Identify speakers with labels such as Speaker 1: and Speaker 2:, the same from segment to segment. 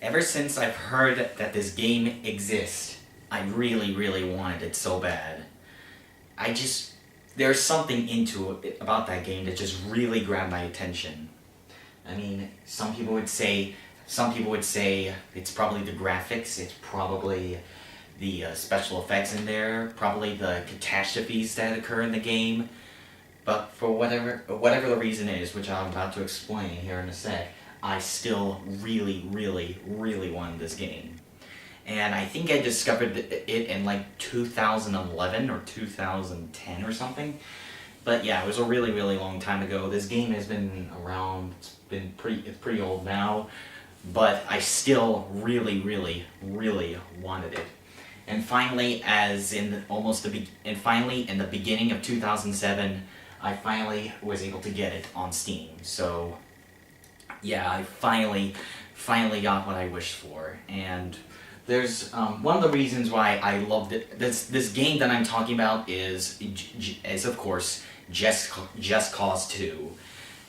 Speaker 1: Ever since I've heard that this game exists, I really, really wanted it so bad. I just, there's something into it about that game that just really grabbed my attention. I mean, some people would say it's probably the graphics, it's probably the special effects in there, probably the catastrophes that occur in the game. But for whatever the reason is, which I'm about to explain here in a sec, I still really, really, really wanted this game. And I think I discovered it in like 2011 or 2010 or something. But yeah, it was a really, really long time ago. This game has been around. It's pretty old now, but I still really, really, really wanted it. And finally, finally in the beginning of 2007, I finally was able to get it on Steam. So yeah, I finally got what I wished for. And there's one of the reasons why I loved it. This game that I'm talking about is of course Just Cause 2.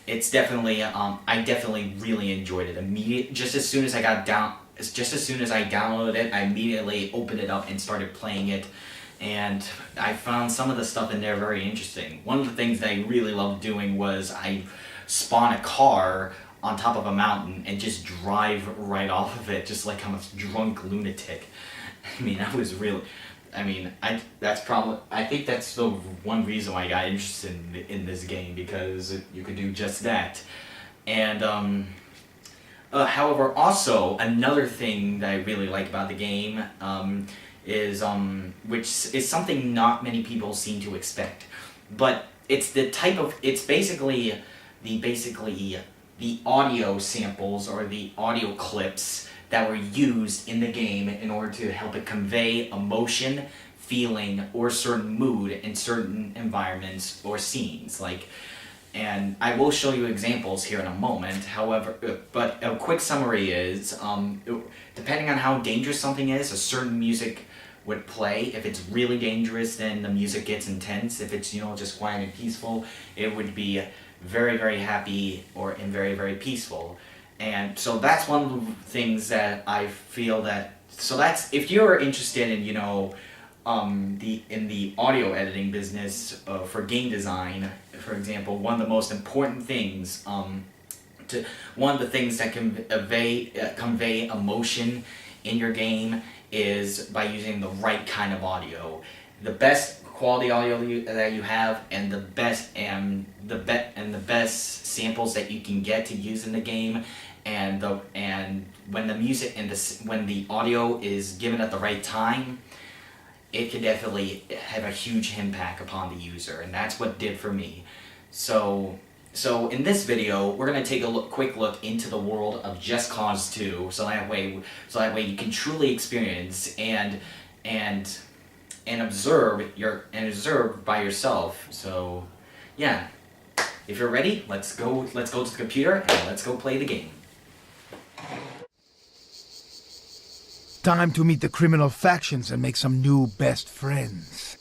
Speaker 1: It's definitely I definitely really enjoyed it. Just as soon as I downloaded it, I immediately opened it up and started playing it. And I found some of the stuff in there very interesting. One of the things that I really loved doing was I spawn a car on top of a mountain and just drive right off of it, just like I'm a drunk lunatic. I mean, I was really, I mean, I think that's the one reason why I got interested in this game, because you could do just that. And however, also another thing that I really like about the game is which is something not many people seem to expect, but it's basically the audio samples or the audio clips that were used in the game in order to help it convey emotion, feeling, or certain mood in certain environments or scenes. And I will show you examples here in a moment. However, but a quick summary is, depending on how dangerous something is, a certain music would play. If it's really dangerous, then the music gets intense. If it's just quiet and peaceful, it would be very, very happy and very, very peaceful. And so that's one of the things that I feel that's if you're interested in the audio editing business for game design, for example, one of the most important things one of the things that can convey emotion in your game is by using the right kind of audio. The best quality audio that you have, and the best samples that you can get to use in the game, and when the audio is given at the right time, it can definitely have a huge impact upon the user, and that's what it did for me. So in this video, we're gonna take a quick look into the world of Just Cause 2, so that way you can truly experience and observe by yourself. So yeah, if you're ready, let's go to the computer and let's go play the game.
Speaker 2: Time to meet the criminal factions and make some new best friends.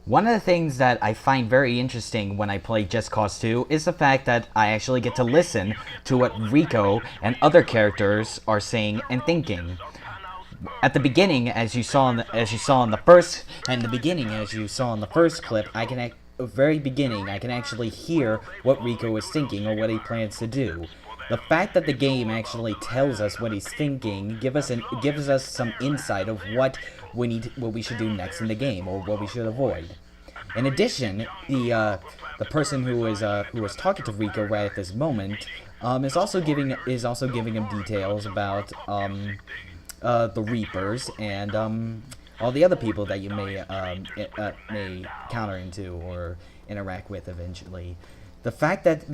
Speaker 3: One of the things that I find very interesting when I play Just Cause 2 is the fact that I actually get to listen to what Rico and other characters are saying and thinking. At the beginning, as you saw in the first clip, I can actually hear what Rico is thinking or what he plans to do. The fact that the game actually tells us what he's thinking gives us some insight of what we should do next in the game, or what we should avoid. In addition, the person who is talking to Rico right at this moment is also giving him details about the Reapers and all the other people that you may counter into or interact with eventually. The fact that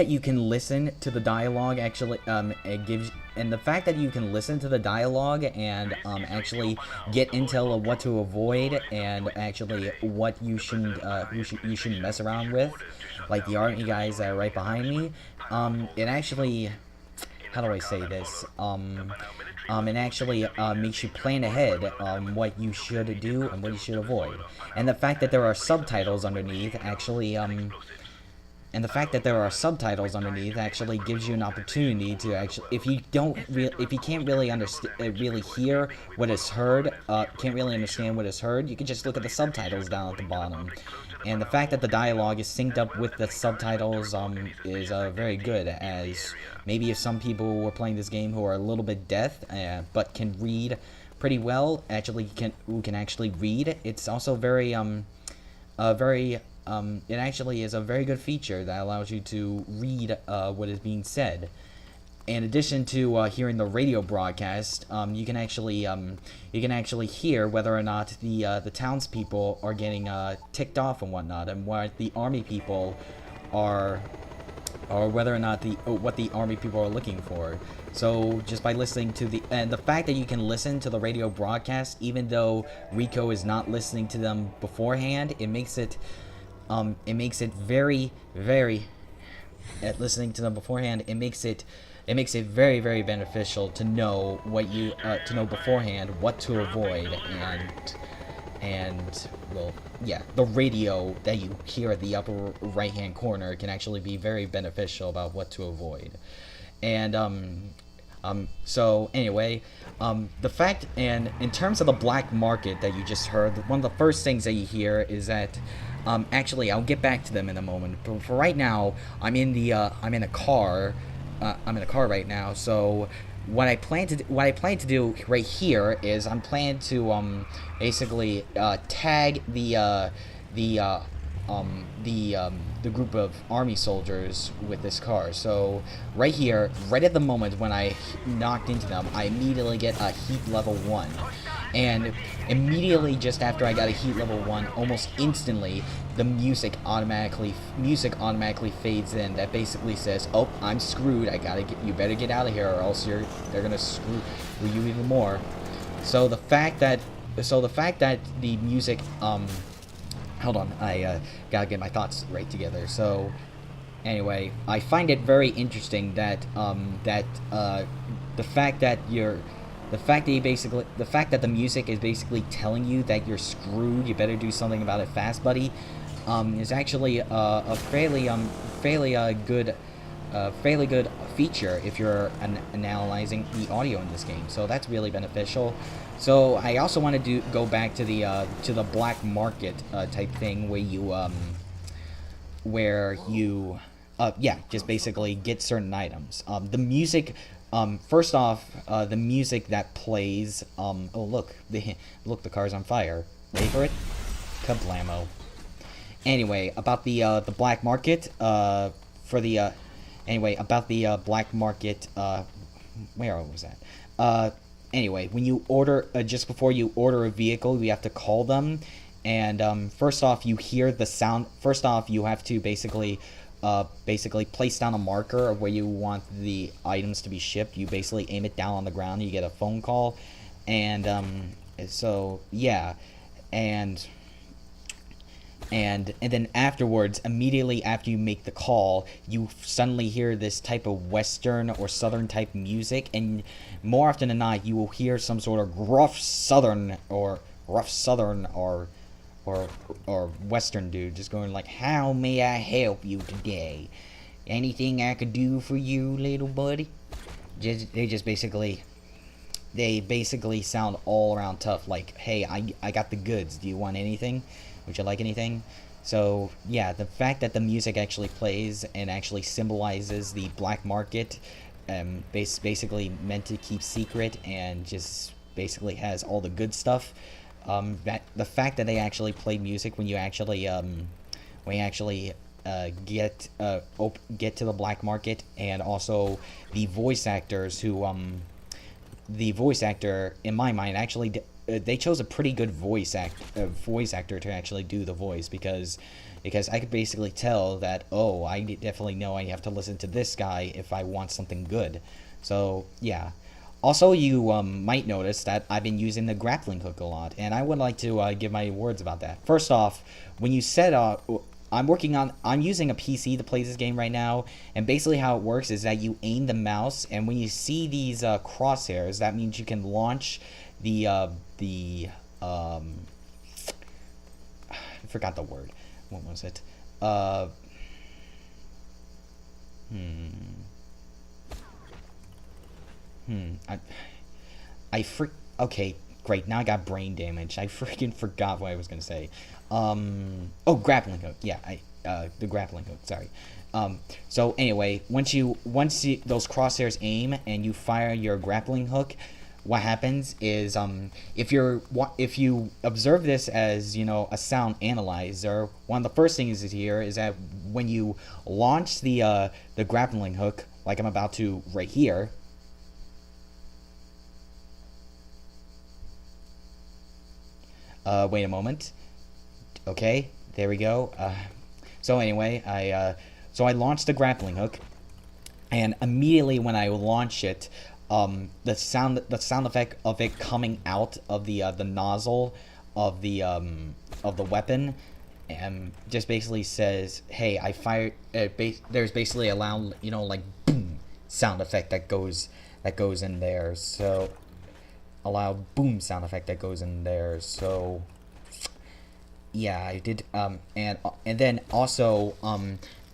Speaker 3: you can listen to the dialogue actually the fact that you can listen to the dialogue and actually get intel of what to avoid and actually what you shouldn't mess around with, like the army guys that are right behind me. It actually, how do I say this? It actually makes you plan ahead what you should do and what you should avoid. And the fact that there are subtitles underneath actually the fact that there are subtitles underneath actually gives you an opportunity to actually, if you don't if you can't really understand, really hear what is heard, can't really understand what is heard, you can just look at the subtitles down at the bottom. And the fact that the dialogue is synced up with the subtitles is very good, as maybe if some people were playing this game who are a little bit deaf but can read pretty well, who can actually read, it's also very it actually is a very good feature that allows you to read what is being said. In addition to hearing the radio broadcast, you can actually hear whether or not the townspeople are getting ticked off and whatnot, and what the army people are, or whether or not what the army people are looking for. So just by listening to the fact that you can listen to the radio broadcast even though Rico is not listening to them beforehand, it makes it very, very, at listening to them beforehand, it makes it very, very beneficial to know to know beforehand what to avoid, and well, yeah, the radio that you hear at the upper right hand corner can actually be very beneficial about what to avoid. And so anyway, the fact, and in terms of the black market that you just heard, one of the first things that you hear is that, actually, I'll get back to them in a moment. But for right now, I'm in a car right now. So what I plan to do right here is I'm planning to basically tag the group of army soldiers with this car. So right here, right at the moment when I knocked into them, I immediately get a heat level 1. And immediately just after I got a heat level 1, almost instantly, the music automatically fades in. That basically says, "Oh, I'm screwed. You better get out of here, or else they're gonna screw you even more." So the fact that the music, hold on, I gotta get my thoughts right together. So anyway, I find it very interesting that the fact that the music is basically telling you that you're screwed, you better do something about it fast, buddy, is actually a fairly good feature if you're analyzing the audio in this game. So that's really beneficial. So I also want to go back to the black market type thing where you just basically get certain items. The music. First off, the music that plays. Oh look, the car's on fire. Wait for it. Kablamo. Anyway, about the black market. About the black market. Where was that? Anyway, when you order, just before you order a vehicle, you have to call them, and first off, you hear the sound. First off, you have to basically place down a marker of where you want the items to be shipped. You basically aim it down on the ground. You get a phone call, and so yeah, and then afterwards, immediately after you make the call, you suddenly hear this type of western or southern type music, and more often than not, you will hear some sort of rough southern or western dude just going like, "How may I help you today? Anything I could do for you, little buddy?" They basically sound all around tough, like, "Hey, I got the goods. Do you want anything? Would you like anything?" So yeah, the fact that the music actually plays and actually symbolizes the black market, basically meant to keep secret and just basically has all the good stuff. That the fact that they actually play music when you actually get to the black market, and also the voice actors who the voice actor, in my mind, actually they chose a pretty good voice actor to actually do the voice, because I could basically tell that, oh, I definitely know I have to listen to this guy if I want something good. So yeah. Also, you might notice that I've been using the grappling hook a lot, and I would like to give my words about that. First off, when you set up, I'm using a PC to play this game right now, and basically how it works is that you aim the mouse, and when you see these crosshairs, that means you can launch I forgot the word. What was it? Okay, great. Now I got brain damage. I freaking forgot what I was gonna say. Oh, grappling hook. Yeah, the grappling hook. Sorry. So anyway, once those crosshairs aim and you fire your grappling hook, what happens is if you observe this as a sound analyzer, one of the first things here is that when you launch the grappling hook, like I'm about to right here. Wait a moment. Okay, there we go. So anyway, I launched the grappling hook, and immediately when I launch it, the sound effect of it coming out of the nozzle of the weapon, just basically says, "Hey, I fired." There's basically a loud, like boom sound effect that goes in there. So a loud boom sound effect that goes in there. So yeah, I did. And then also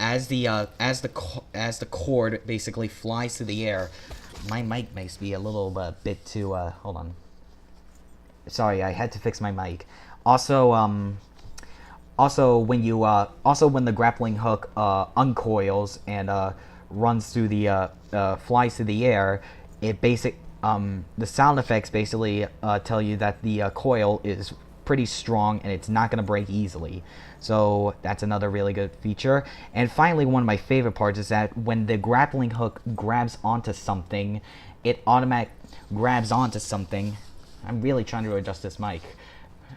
Speaker 3: as the cord basically flies through the air, my mic makes me a little bit too. Hold on. Sorry, I had to fix my mic. Also, when the grappling hook uncoils and runs through the flies through the air, the sound effects basically tell you that the coil is pretty strong and it's not going to break easily. So that's another really good feature. And finally, one of my favorite parts is that when the grappling hook grabs onto something, it automatically grabs onto something. I'm really trying to adjust this mic.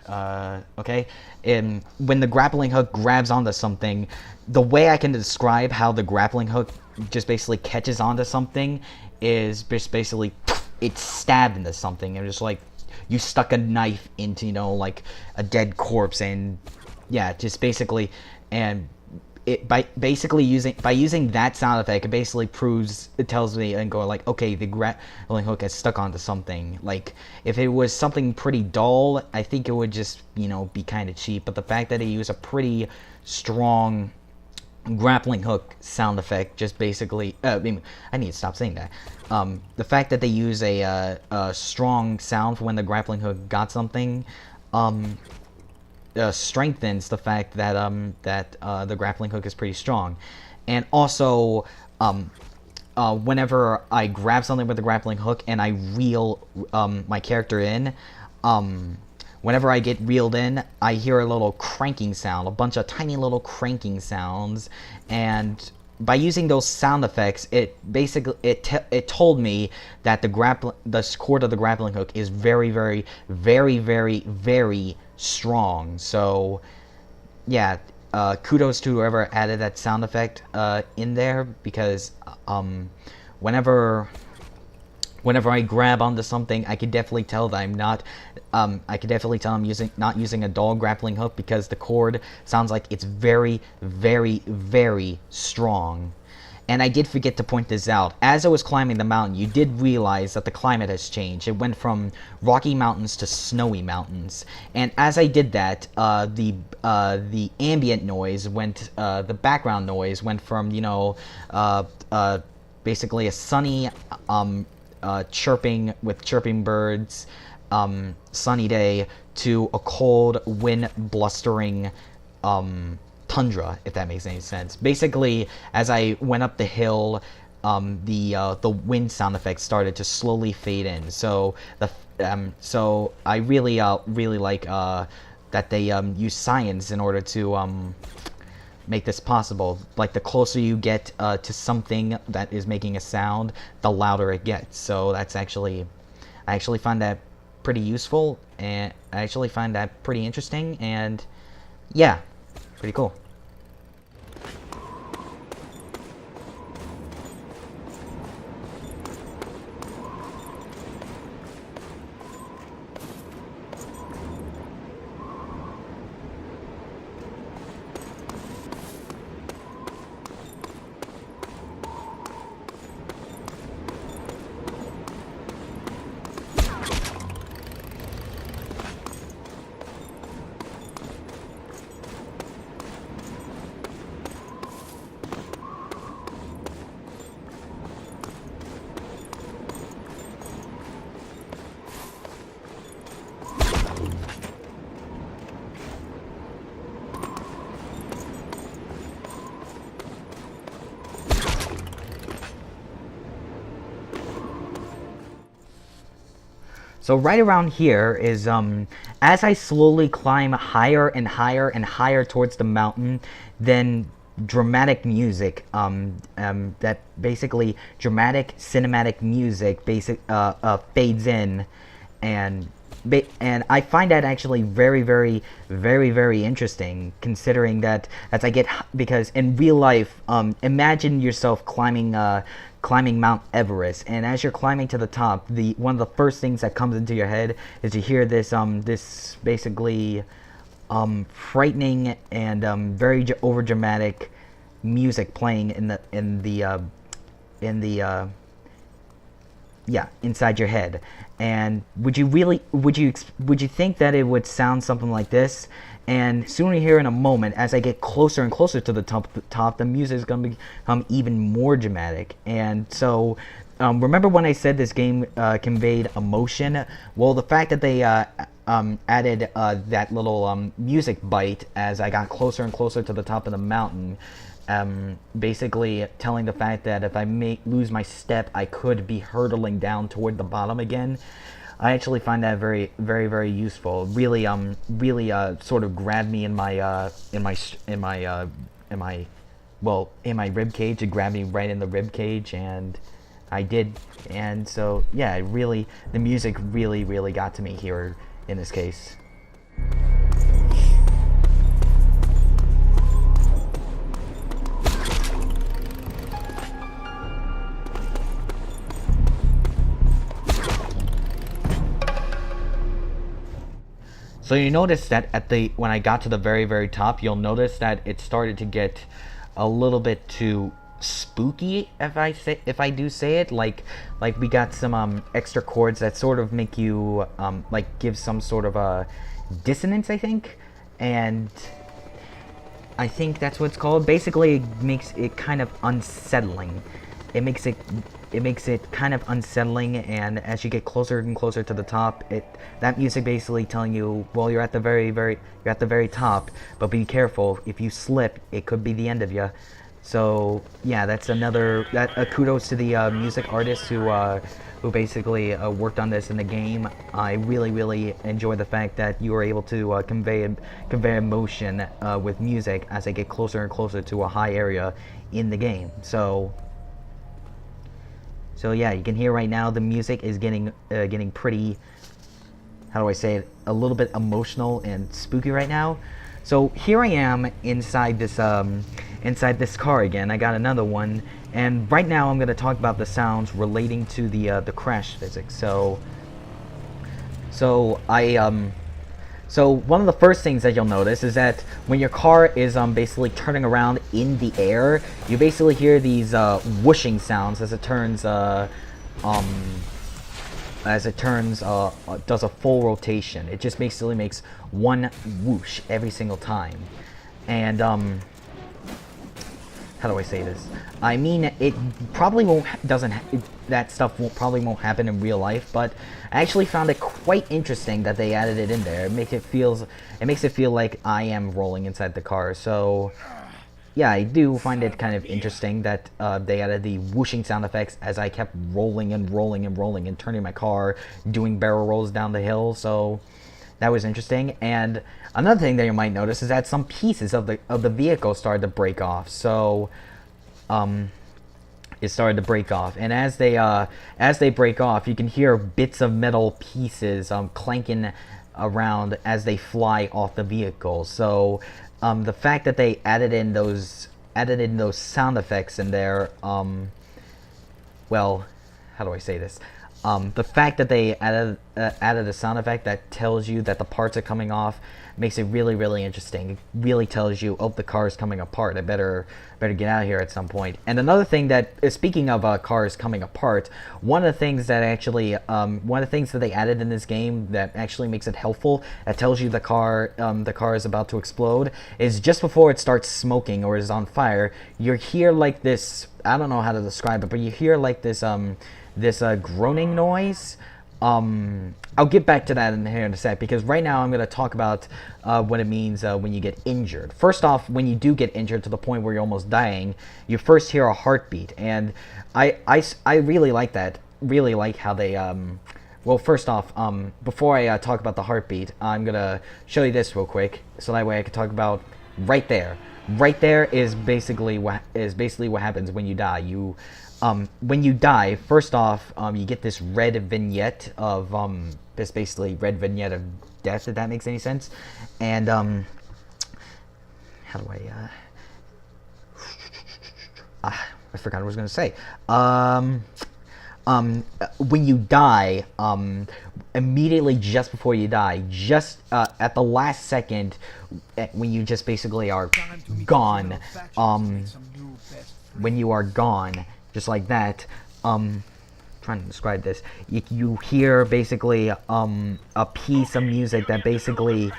Speaker 3: Okay, and when the grappling hook grabs onto something, the way I can describe how the grappling hook just basically catches onto something is just basically it's stabbed into something, and just like you stuck a knife into like a dead corpse, and yeah, just basically, and by using that sound effect, it basically tells me and go like, okay, the grappling hook has stuck onto something. Like if it was something pretty dull, I think it would just be kind of cheap. But the fact that they use a pretty strong grappling hook sound effect just basically I need to stop saying that. The fact that they use a strong sound for when the grappling hook got something strengthens the fact that the grappling hook is pretty strong. And also whenever I grab something with the grappling hook and I reel my character in, whenever I get reeled in, I hear a little cranking sound, a bunch of tiny little cranking sounds, and by using those sound effects, it basically it told me that the cord of the grappling hook is very, very, very, very, very strong. So yeah, kudos to whoever added that sound effect in there, because whenever I grab onto something, I can definitely tell that I'm not. I can definitely tell I'm not using a dull grappling hook, because the cord sounds like it's very, very, very strong. And I did forget to point this out. As I was climbing the mountain, you did realize that the climate has changed. It went from rocky mountains to snowy mountains. And as I did that, the ambient noise went, the background noise went from basically a sunny chirping birds, sunny day, to a cold, wind blustering tundra, if that makes any sense. Basically, as I went up the hill, the wind sound effects started to slowly fade in. So so I really like that they use science in order to make this possible. Like, the closer you get to something that is making a sound, the louder it gets. So that's I actually find that pretty useful, and I actually find that pretty interesting, and yeah, pretty cool. So right around here is, as I slowly climb higher and higher and higher towards the mountain, then dramatic music, that basically dramatic cinematic music fades in, and I find that actually very, very, very, very interesting, considering that as I get, because in real life, imagine yourself climbing Mount Everest, and as you're climbing to the top, one of the first things that comes into your head is you hear this basically frightening and very over dramatic music playing inside your head. And would you think that it would sound something like this? And sooner here in a moment, as I get closer and closer to the top, the music is going to become even more dramatic. And so, remember when I said this game conveyed emotion? Well, the fact that they added that little music bite as I got closer and closer to the top of the mountain, basically telling the fact that if I lose my step, I could be hurtling down toward the bottom again. I actually find that very, very, very useful. Really, sort of grabbed me in my rib cage. It grabbed me right in the rib cage, and I did. And so, yeah, the music really, really got to me here in this case. So you notice that when I got to the very, very top, you'll notice that it started to get a little bit too spooky, if I do say it. Like we got some extra chords that sort of make you give some sort of a dissonance, I think, and I think that's what it's called. Basically, it makes it kind of unsettling. It makes it kind of unsettling, and as you get closer and closer to the top, that music basically telling you, well, you're at the very top, but be careful. If you slip, it could be the end of you. So yeah, that's kudos to the music artists who basically worked on this in the game. I really, really enjoy the fact that you were able to convey emotion with music as I get closer and closer to a high area in the game. So yeah, you can hear right now the music is getting pretty, how do I say it, a little bit emotional and spooky right now. So here I am inside this car again. I got another one, and right now I'm going to talk about the sounds relating to the crash physics. So one of the first things that you'll notice is that when your car is basically turning around in the air, you basically hear these whooshing sounds as it does a full rotation. It just basically makes one whoosh every single time. And how do I say this? I mean, it probably probably won't happen in real life, but I actually found it quite interesting that they added it in there. It makes it feel like I am rolling inside the car. So yeah, I do find it kind of interesting that they added the whooshing sound effects as I kept rolling and rolling and rolling and turning my car, doing barrel rolls down the hill. So that was interesting. And another thing that you might notice is that some pieces of the vehicle started to break off. So it started to break off, and as they break off, you can hear bits of metal pieces clanking around as they fly off the vehicle. So the fact that they added in those sound effects in there, well, how do I say this? The fact that they added a sound effect that tells you that the parts are coming off makes it really, really interesting. It really tells you, oh, the car is coming apart. I better get out of here at some point. And another thing that, speaking of cars coming apart, one of the things that they added in this game that actually makes it helpful, that tells you the car is about to explode, is just before it starts smoking or is on fire, you hear like this. I don't know how to describe it, but you hear like this groaning noise. I'll get back to that here in a sec, because right now I'm going to talk about what it means when you get injured. First off, when you do get injured to the point where you're almost dying, you first hear a heartbeat, and I really like that. Really like how they well, first off, before I talk about the heartbeat, I'm gonna show you this real quick, so that way I can talk about right there. Right there is basically what happens when you die. When you die, first off, you get this red vignette of this basically red vignette of death, if that makes any sense. And how do I forgot what I was gonna say. When you die, immediately just before you die, just at the last second, when you just basically are gone, when you are gone, just like that, trying to describe this, you hear basically a piece of music that basically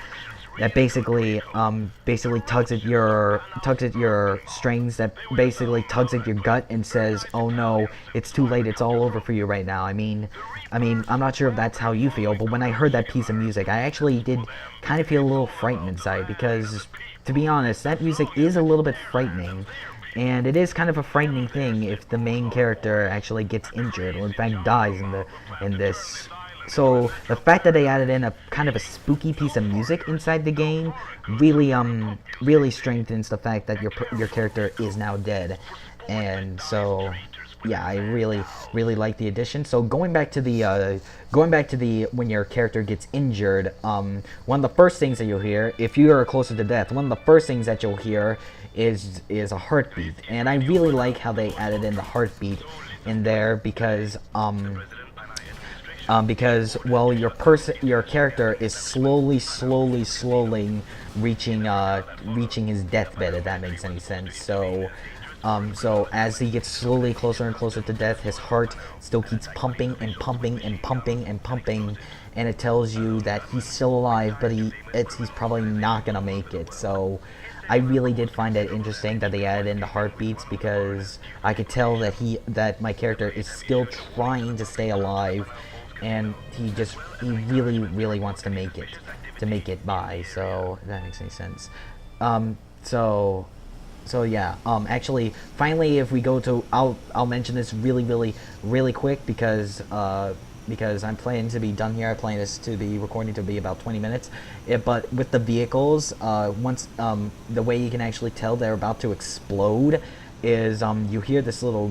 Speaker 3: tugs at your strings, that basically tugs at your gut and says, "Oh no, it's too late. It's all over for you right now." I mean, I'm not sure if that's how you feel, but when I heard that piece of music, I actually did kind of feel a little frightened inside, because, to be honest, that music is a little bit frightening. And it is kind of a frightening thing if the main character actually gets injured, or in fact dies in this. So the fact that they added in a kind of a spooky piece of music inside the game really strengthens the fact that your character is now dead. And so yeah, I really like the addition. So going back to the when your character gets injured, one of the first things that you'll hear, if you are closer to death, one of the first things that you'll hear is a heartbeat. And I really like how they added in the heartbeat in there, because well, your character is slowly reaching his deathbed, if that makes any sense. So as he gets slowly closer and closer to death, his heart still keeps pumping and pumping and pumping and pumping, and it tells you that he's still alive, but he's probably not gonna make it. So I really did find it interesting that they added in the heartbeats, because I could tell that my character is still trying to stay alive, and he really wants to make it by. So if that makes any sense. So yeah, actually, finally, if we go to, I'll mention this really quick, because I'm planning to be done here. I plan this to be recording to be about 20 minutes. But with the vehicles, once the way you can actually tell they're about to explode is you hear this little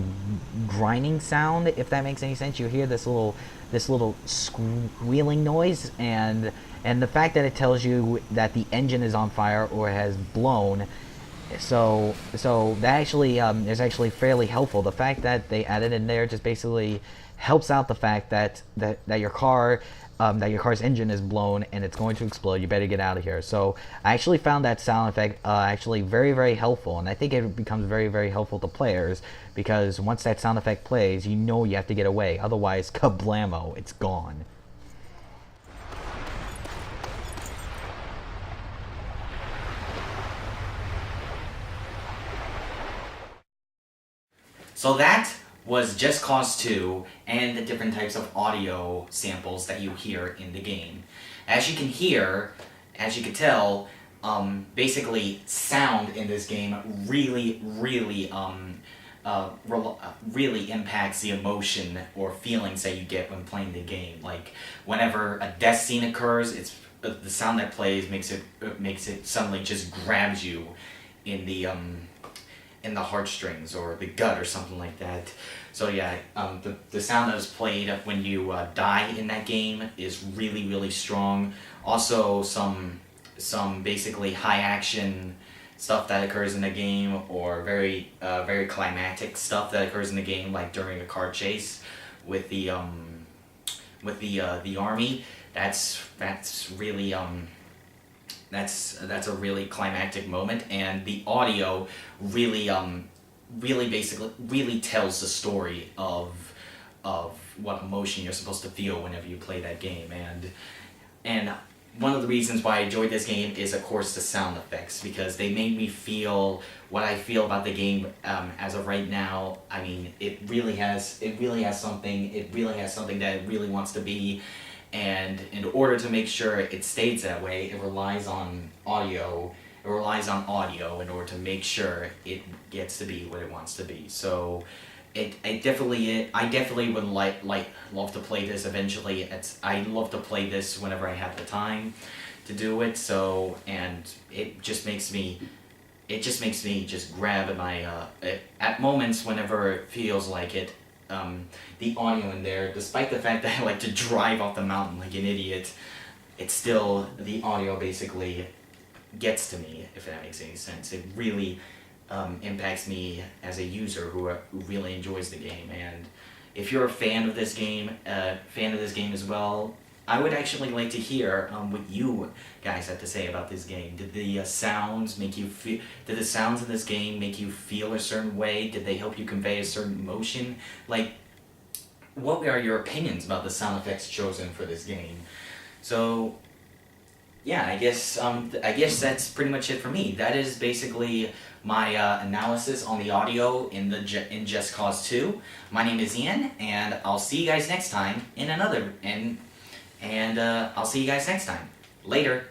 Speaker 3: grinding sound, if that makes any sense. You hear this little squealing noise, and the fact that it tells you that the engine is on fire or has blown. So that actually is actually fairly helpful. The fact that they added in there just basically helps out the fact that your car's engine is blown and it's going to explode. You better get out of here. So I actually found that sound effect actually very helpful, and I think it becomes very helpful to players, because once that sound effect plays, you know you have to get away. Otherwise, kablamo, it's gone.
Speaker 1: So that was Just Cause 2 and the different types of audio samples that you hear in the game. As you can hear, as you can tell, basically sound in this game really impacts the emotion or feelings that you get when playing the game. Like whenever a death scene occurs, it's the sound that plays makes it suddenly just grabs you in the heartstrings or the gut or something like that. So yeah, the sound that is played when you die in that game is really strong. Also some basically high action stuff that occurs in the game, or very climactic stuff that occurs in the game, like during a car chase with the army. That's really that's a really climactic moment, and the audio really tells the story of what emotion you're supposed to feel whenever you play that game. And one of the reasons why I enjoyed this game is, of course, the sound effects, because they made me feel what I feel about the game as of right now. I mean, it really has something that it really wants to be. And in order to make sure it stays that way, it relies on audio. It relies on audio in order to make sure it gets to be what it wants to be. So I definitely would love to play this eventually. I love to play this whenever I have the time to do it. So, and it just makes me just grab at my at moments whenever it feels like it. The audio in there, despite the fact that I like to drive off the mountain like an idiot, it's still, the audio basically gets to me, if that makes any sense. It really impacts me as a user who really enjoys the game. And if you're a fan of this game, as well, I would actually like to hear what you guys have to say about this game. Did the sounds make you feel? Did the sounds of this game make you feel a certain way? Did they help you convey a certain emotion? Like, what are your opinions about the sound effects chosen for this game? So, yeah, I guess that's pretty much it for me. That is basically my analysis on the audio in Just Cause 2. My name is Ian, and I'll see you guys next time in another. And I'll see you guys next time. Later.